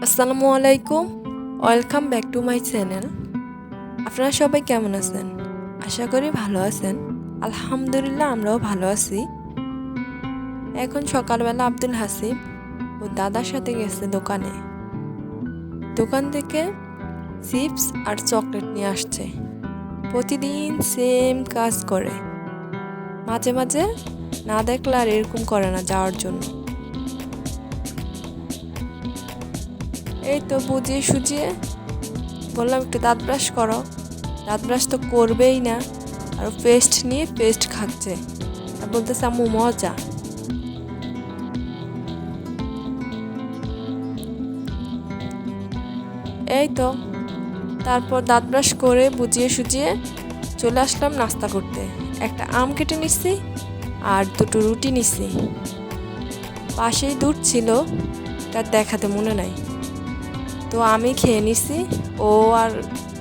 আসসালামু আলাইকুম, welcome back to my channel. আপনারা সবাই কেমন আছেন? আশা করি ভালো আছেন। আলহামদুলিল্লাহ, আমরাও ভালো আছি। এখন সকালবেলা আব্দুল হাসিব ও দাদার সাথে গেছে দোকানে। দোকান থেকে চিপস আর চকলেট নিয়ে আসছে। প্রতিদিন সেম কাজ করে, মাঝে মাঝে না দেখলে আর এরকম করে না যাওয়ার জন্য। এই তো বুঝিয়ে সুজিয়ে বললাম একটু দাঁত ব্রাশ করো। দাঁত ব্রাশ তো করবেই না, আর পেস্ট নিয়ে পেস্ট খাচ্ছে আর বলতেছে আম্মু মজা। এই তো তারপর দাঁত ব্রাশ করে বুঝিয়ে সুজিয়ে চলে আসলাম নাস্তা করতে। একটা আম কেটে নিচ্ছি আর দুটো রুটি নিচ্ছি। পাশেই দুধ ছিল, তার দেখাতে মনে নাই, তো আমি খেয়ে নিছি। ও আর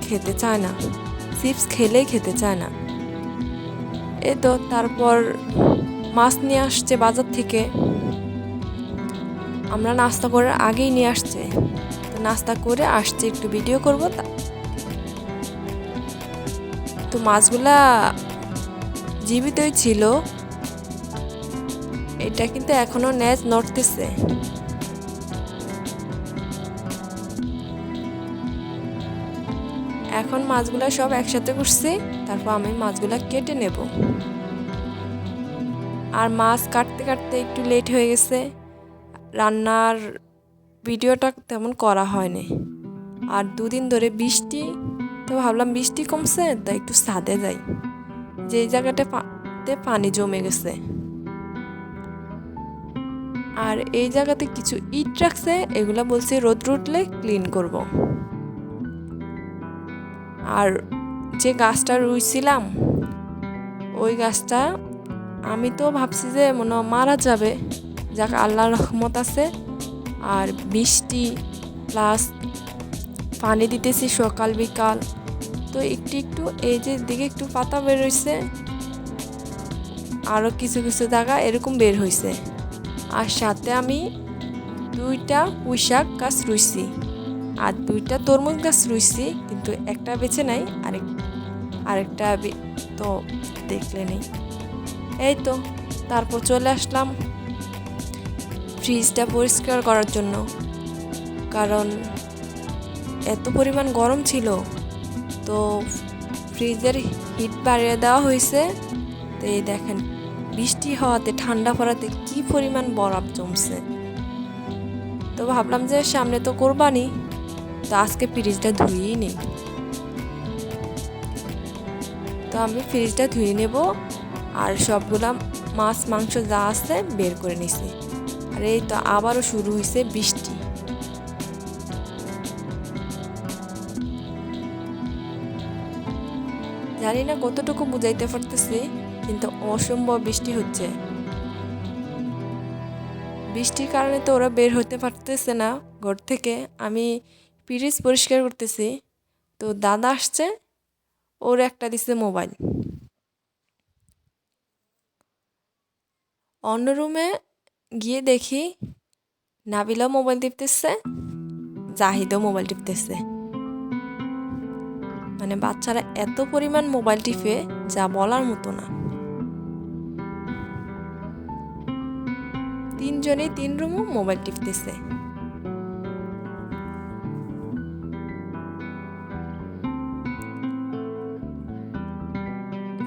খেতে চায় না, চিপস খেলেই খেতে চায় না। এই তো তারপর মাছ নিয়ে আসছে বাজার থেকে। আমরা নাস্তা করার আগেই নিয়ে আসছে, তো নাস্তা করে আসছে একটু ভিডিও করব। তো মাছগুলা জীবিতই ছিল, এটা কিন্তু এখনো নেজ নড়তেছে। এখন মাছগুলা সব একসাথে করছি, তারপর আমি মাছগুলা কেটে নেব। আর মাছ কাটতে কাটতে একটু লেট হয়ে গেছে, রান্নার ভিডিওটা তেমন করা হয়নি। আর দুদিন ধরে বৃষ্টি, তো ভাবলাম বৃষ্টি কমছে তাই একটু ছাদে যাই, যে জায়গাটাতে পানি জমে গেছে। আর এই জায়গাতে কিছু ইট রাখছে, এগুলা বলছে রোদ উঠলে ক্লিন করব। আর যে গাছটা রুইছিলাম, ওই গাছটা আমি তো ভাবছি যে মনে মারা যাবে, যাক আল্লাহর রহমত আছে। আর বৃষ্টি প্লাস পানি দিতেছি সকাল বিকাল, তো একটু একটু এই যে দিকে একটু পাতা বের হয়েছে, আরও কিছু কিছু জায়গা এরকম বের হয়েছে। আর সাথে আমি দুইটা পুঁইশাক গাছ রুইছি আর দুইটা তরমুজ গাছ রুইছি, কিন্তু একটা বেছে নাই, আরেকটা তো দেখলে নেই। এই তো তারপর চলে আসলাম ফ্রিজটা পরিষ্কার করার জন্য, কারণ এত পরিমাণ গরম ছিল, তো ফ্রিজের হিট বাড়িয়ে দেওয়া হয়েছে। তো এই দেখেন বৃষ্টি হওয়াতে ঠান্ডা পড়াতে কি পরিমাণ বরফ জমছে। তো ভাবলাম যে সামনে তো কোরবানি, তো আজকে ফ্রিজটা ধুয়েই নেই। তো আমি ফ্রিজটা ধুয়ে নেব আর সবগুলা মাছ মাংস যা আছে বের করে নিছি। আর এই তো আবারও শুরু হয়েছে বৃষ্টি। জানি না কতটুকু বুঝাইতে পারতেছি, কিন্তু অসম্ভব বৃষ্টি হচ্ছে। বৃষ্টির কারণে তো ওরা বের হতে পারতেছে না ঘর থেকে। আমি ফ্রিজ পরিষ্কার করতেছি, তো দাদা আসছে, ওর একটা দিছে মোবাইল। অন্য রুমে গিয়ে দেখি নাবিলাও মোবাইল টিপতেছে, জাহিদও মোবাইল টিপতেছে। মানে বাচ্চারা এত পরিমাণ মোবাইল টিপে যা বলার মতো না। তিনজনেই তিন রুমও মোবাইল টিপতেছে।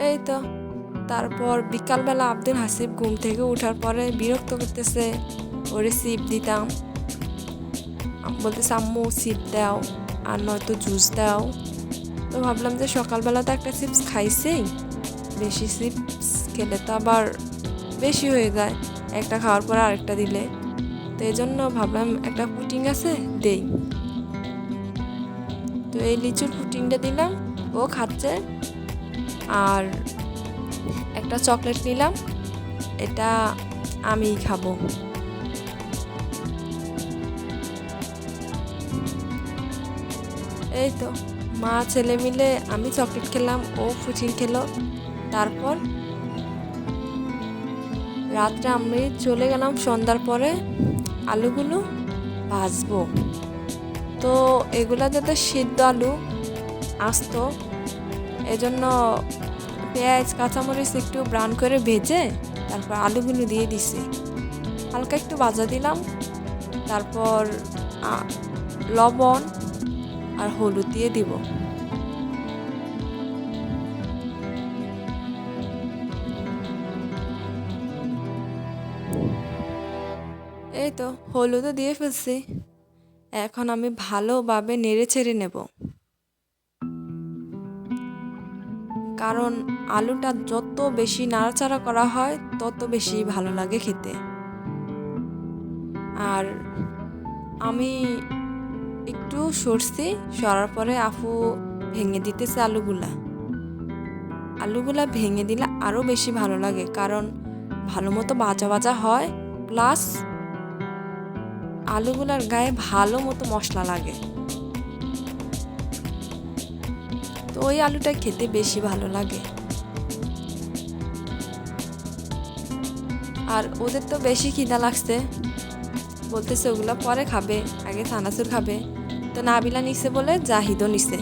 এই তো তারপর বিকালবেলা আব্দুল হাসিব ঘুম থেকে ওঠার পরে বিরক্ত করতেছে, ওরে সিপ দিতাম, বলতেছে আম্মু সিপ দাও আর নয়তো জুস দাও। তো ভাবলাম যে সকালবেলা তো একটা চিপস খাইছেই, বেশি চিপস খেলে তো আবার বেশি হয়ে যায়, একটা খাওয়ার পর আরেকটা দিলে। তো এই জন্য ভাবলাম একটা পুটিং আছে দেই। তো এই লিচুর পুটিংটা দিলাম, ও খাচ্ছে। আর একটা চকলেট নিলাম, এটা আমিই খাবো। এই তো মা ছেলে মিলে, আমি চকলেট খেলাম, ও পুটিং খেলো। তারপর রাত্রে আমি চলে গেলাম সন্ধ্যার পরে আলুগুলো ভাজবো। তো এগুলা যাতে সিদ্ধ আলু আস্ত, এজন্য পেঁয়াজ কাঁচামরিচ একটু ব্রাউন করে ভেজে তারপর আলুগুলো দিয়ে দিছি, হালকা একটু ভাজা দিলাম, তারপর লবণ আর হলুদ দিয়ে দিব। এই তো হলুদও দিয়ে ফেলছি। এখন আমি ভালোভাবে নেড়ে ছেড়ে নেব, কারণ আলুটা যত বেশি নাড়াচাড়া করা হয় তত বেশি ভালো লাগে খেতে। আর আমি একটু সরছি, সরার পরে আপু ভেঙে দিতেছে আলুগুলা ভেঙে দিলে আরও বেশি ভালো লাগে, কারণ ভালো মতো ভাজা ভাজা হয়, প্লাস আলুগুলার গায়ে ভালো মতো মশলা লাগে, তো ওই আলুটা খেতে বেশি ভালো লাগে। আর ওদের তো বেশি খিদা লাগছে, বলতেছে ওগুলা পরে খাবে, আগে চানাচুর খাবে। তো নাবিলা নিছে বলে জাহিদও নিছে,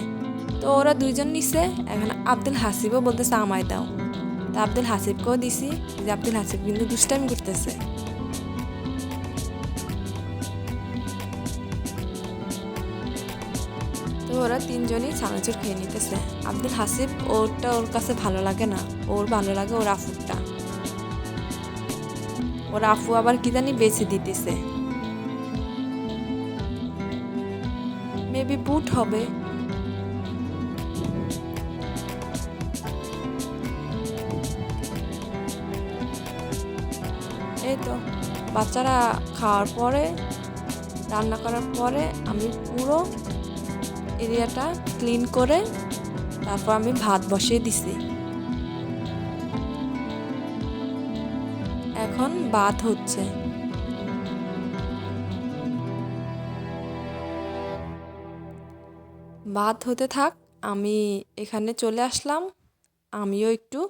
তো ওরা দুইজন নিছে। এখন আব্দুল হাসিবও বলতেছে আমায় দাও, তো আব্দুল হাসিবকেও দিছি, যে আব্দুল হাসিব কিন্তু দুষ্টামি করতেছে। তো ওরা তিনজনই চানাচুর খেয়ে নিতেছে। আব্দুল হাসিব ওরটা ওর কাছে ভালো লাগে না, ওর ভালো লাগে ওর আফুরটা। ওর আফু আবার কি জানি বেছে দিতেছে, মেবি বুট হবে। এই তো বাচ্চারা খাওয়ার পরে, রান্না করার পরে আমি পুরো এরিয়াটা ক্লিন করে তারপর আমি ভাত বসিয়ে দিছি। এখন ভাত হচ্ছে। ভাত হতে থাক, আমি এখানে চলে আসলাম। আমিও একটু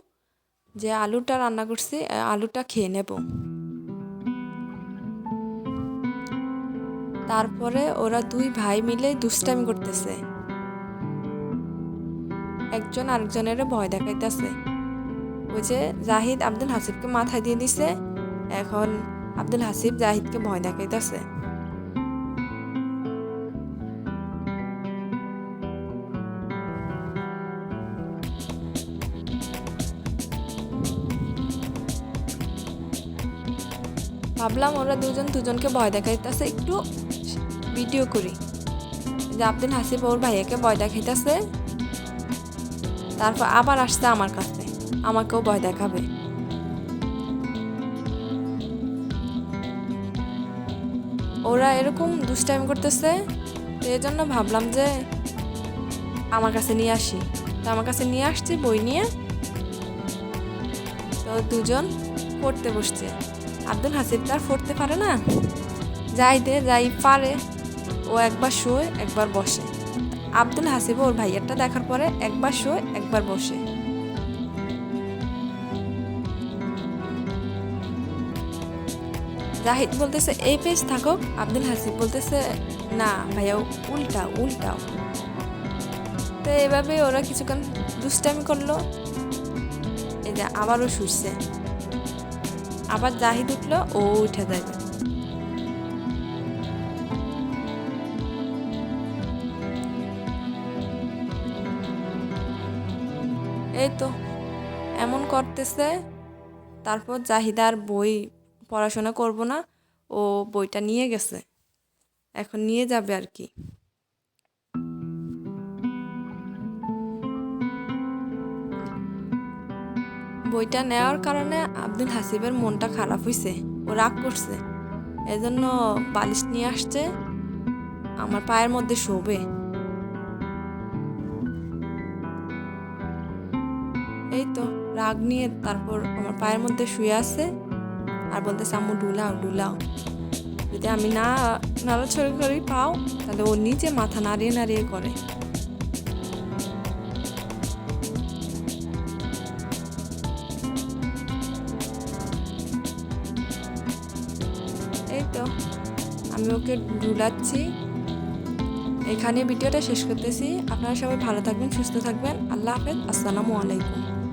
যে আলুটা রান্না করছি আলুটা খেয়ে নেব। তারপরে ওরা দুই ভাই মিলে দুষ্টামি করতেছে, একজন আরেকজনের ভয় দেখাইতেছে। ওই যে জাহিদ আব্দুল হাসিবকে মাথায় দিয়ে দিছে, এখন আব্দুল হাসিব জাহিদকে ভয় দেখাইতেছে। ভাবলাম ওরা দুজনকে ভয় দেখাইতেছে, একটু ভিডিও করি। যে আব্দুল হাসিব ওর ভাইয়াকে ভয় দেখাইতেছে, তারপর আবার আসছে আমার কাছে, আমাকেও ভয় দেখাবে। ওরা এরকম দুষ্টামি করতেছে, তো এই জন্য ভাবলাম যে আমার কাছে নিয়ে আসি। তো আমার কাছে নিয়ে আসছি বই নিয়ে। তো দুজন পড়তে বসছে। আব্দুল হাসিব তার পড়তে পারে না, যাই পারে, ও একবার শোয় একবার বসে। আব্দুল হাসিব ওর ভাইয়ারটা দেখার পরে একবার শোয় একবার বসে। জাহিদ বলতেছে এই পেজ থাকো, আব্দুল হাসিব বলতেছে না ভাইয়া উল্টাও। তো এভাবে ওরা কিছুক্ষণ দুষ্টামি করলো। এই যে আবারও শুচ্ছে, আবার জাহিদ উঠলো, ও উঠে যাবে। এই তো এমন করতেছে। তারপর জাহিদার বই পড়াশোনা করব না, ও বইটা নিয়ে গেছে, এখন নিয়ে যাবে আর কি। বইটা নেওয়ার কারণে আব্দুল হাসিবের মনটা খারাপ হয়েছে, ও রাগ করছে, এজন্য বালিশ নিয়ে আসছে আমার পায়ের মধ্যে শোবে। এই তো রাগ নিয়ে তারপর আমার পায়ের মধ্যে শুয়ে আছে আর বলতেছে আম্মু ডুলাও। যদি আমি না নাড়াছড়ি করি পাও, তাহলে ও নিজে মাথা নাড়িয়ে করে। এই তো আমি ওকে ডুলাচ্ছি, এখানে ভিডিওটা শেষ করতেছি। আপনারা সবাই ভালো থাকবেন, সুস্থ থাকবেন। আল্লাহ হাফেজ, আসসালামু আলাইকুম।